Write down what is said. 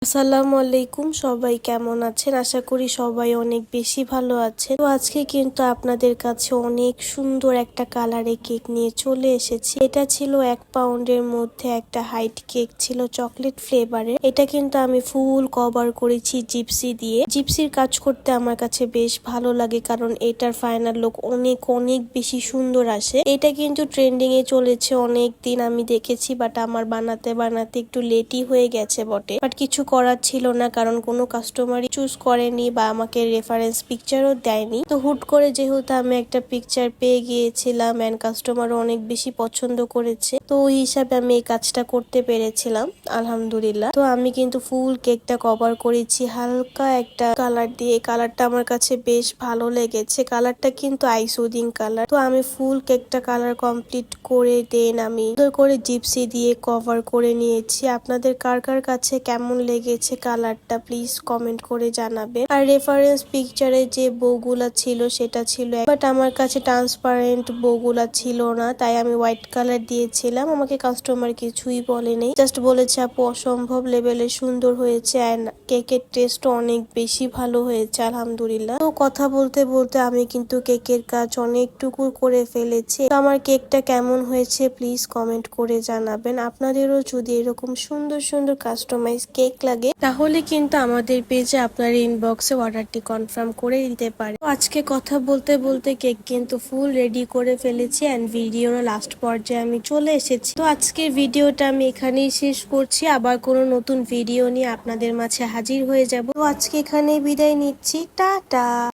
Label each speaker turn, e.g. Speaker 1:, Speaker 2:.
Speaker 1: আসসালামু আলাইকুম, সবাই কেমন আছেন? আশা করি সবাই অনেক বেশি ভালো আছেন। তো আজকে কিন্তু আপনাদের কাছে অনেক সুন্দর একটা কালারে কেক নিয়ে চলে এসেছি। এটা ছিল 1 পাউন্ডের মধ্যে একটা হাইট কেক ছিল, চকলেট ফ্লেভারের। এটা কিন্তু আমি ফুল কভার করেছি জিপসি দিয়ে। জিপসির কাজ করতে আমার কাছে বেশ ভালো লাগে, কারণ এটার ফাইনাল লুক অনেক অনেক বেশি সুন্দর আসে। এটা কিন্তু ট্রেন্ডিং এ চলেছে অনেক দিন, আমি দেখেছি, বাট আমার বানাতে বানাতে একটু লেটই হয়ে গেছে বটে। বাট কিছু করার ছিল না, কারণ কোনো কাস্টমারই চুজ করেনি বা আমাকে রেফারেন্স পিকচারও দেয়নি। তো হুট করে যেহেতু আমি একটা পিকচার পেয়ে গিয়েছিলাম এন্ড কাস্টমারও অনেক বেশি পছন্দ করেছে, তো ওই হিসাবে আমি এই কাজটা করতে পেরেছিলাম আলহামদুলিল্লাহ। তো আমি কিন্তু ফুল কেকটা কভার করেছি হালকা একটা কালার দিয়ে। কালারটা আমার কাছে বেশ ভালো লেগেছে। কালারটা কিন্তু আইসুদিং কালার। তো আমি ফুল কেকটা কালার কমপ্লিট করে দেন আমি সুন্দর করে জিপসি দিয়ে কভার করে নিয়েছি। আপনাদের কার কার কাছে কেমন লেগেছে কালারটা প্লিজ কমেন্ট করে জানাবেন। আর রেফারেন্স পিকচারে যে বউগুলা ছিল সেটা ছিল, বাট আমার কাছে ট্রান্সপারেন্ট বউগুলা ছিল না, তাই আমি হোয়াইট কালার দিয়েছিলাম। আমাকে কাস্টমার কিছুই বলেনি, জাস্ট বলেছে আপু অসম্ভব লেভেলের সুন্দর হয়েছে এন্ড কেকের টেস্ট অনেক বেশি ভালো হয়েছে আলহামদুলিল্লাহ। তো কথা বলতে বলতে আমি কিন্তু কেকের কাজ অনেকটুকু করে ফেলেছি। তো আমার কেকটা কেমন হয়েছে প্লিজ কমেন্ট করে জানাবেন। আপনাদেরও যদি এরকম সুন্দর সুন্দর কাস্টমাইজ কেক লাগে তাহলে কিন্তু আমাদের পেজে আপনার ইনবক্সে অর্ডারটি কনফার্ম করে দিতে পারে। তো আজকে কথা বলতে বলতে কেক কিন্তু ফুল রেডি করে ফেলেছি এন্ড ভিডিওর লাস্ট পর্যায়ে আমি চলে এসেছি। তো আজকের ভিডিওটা আমি এখানেই শেষ করছি। আবার কোনো নতুন ভিডিও নিয়ে আপনাদের মাঝে হাজির হয়ে যাব। তো আজকে এখানেই বিদায় নিচ্ছি, টাটা।